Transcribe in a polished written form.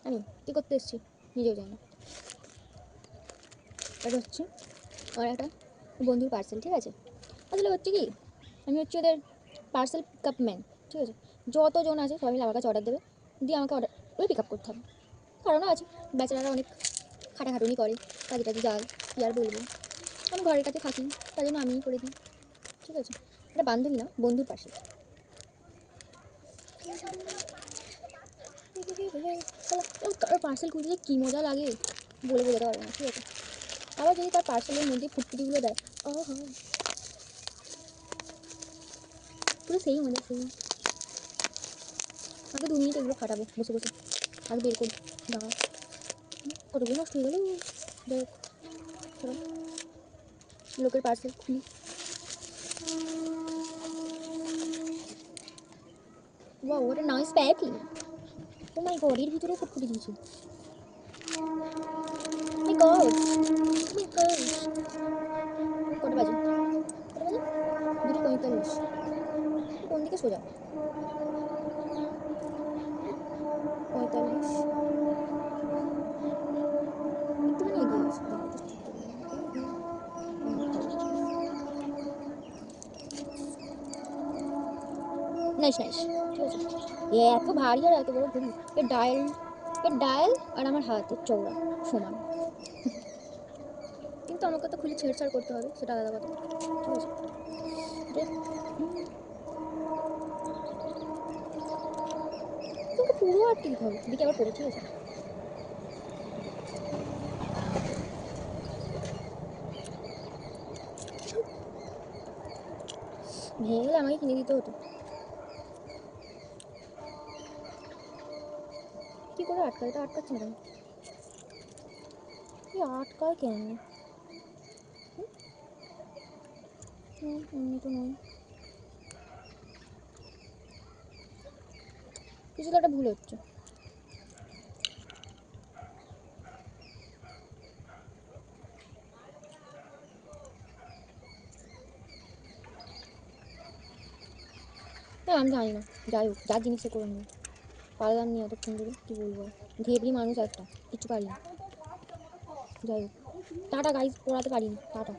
আমি কী করতে এসেছি নিজেও জানি না। এটা হচ্ছে আমার একটা বন্ধুর পার্সেল, ঠিক আছে। আসলে হচ্ছে কি, আমি হচ্ছে ওদের পার্সেল পিক আপ ম্যান, ঠিক আছে। যতজন আছে সবাই মিলে আমার কাছে অর্ডার দেবে, দিয়ে আমাকে অর্ডার ওই পিক আপ করতে হবে। কারণও আছে, বেচারারা অনেক খাটাখাটুনি করে, কাজে টাজে যায়, কী আর বলবো। আমি ঘরের কাছে থাকি, তাই জন্য আমিই করে দিই, ঠিক আছে। এটা বান্ধবী না, বন্ধুর পার্সেল। পার্সেল খুলতে কী মজা লাগে বলে বোঝাতে পারবো না, ঠিক আছে। আবার যদি তার পার্সেলের মধ্যে ফুটফুটিগুলো দেয়, ও হ্যাঁ, পুরো সেই মজা সেই। আগে 2 মিনিট এগুলো ফাটাবো বসে বসে, আগে বের করি। দাঁড়া, কতগুলো নষ্ট হয়ে গেল। যাই হোক, চলো লোকের পার্সেল খুলি। Wow, what a nice packing. Oh my god, এর ভিতরেও ফুটফুটি দিয়েছে। My god, my god. কটা বাজে? কটা বাজে? 2:45। কোন দিকে সোজা? 45। একটুখানি এগিয়ে গেছে, দাঁড়াও জাস্ট ঠিক করে দিলাম। নাইস নাইস, ঠিক আছে। এত ভারী আর এত বড় ঘড়ি। এর ডায়াল আর আমার হাতের চওড়া সমান। কিন্তু আমাকে তো খুলে ছেড়ছাড় করতে হবে, সেটা আলাদা কথা, ঠিক আছে। তোমাকে পুরো আটকে দিতে হবে, দিকে আবার পড়ো, ঠিক আছে। ভেঙে গেলে আমাকে কিনে দিতে হতো। কী করে আটকায়? এটা আটকাচ্ছে না কেন? কি আটকায় কেন? এমনি তো নয়, কিছু তো একটা ভুল হচ্ছে। না আমি জানি না, যাই হোক, যার জিনিস সে করে নেবে। পারলাম নি এতক্ষণ ধরে, কী বলবো। ঘেবড়ি মানুষ একটা, কিছু পারি না। যাই হোক, টাটা গাইজ, পড়াতে পারিনি, টাটা।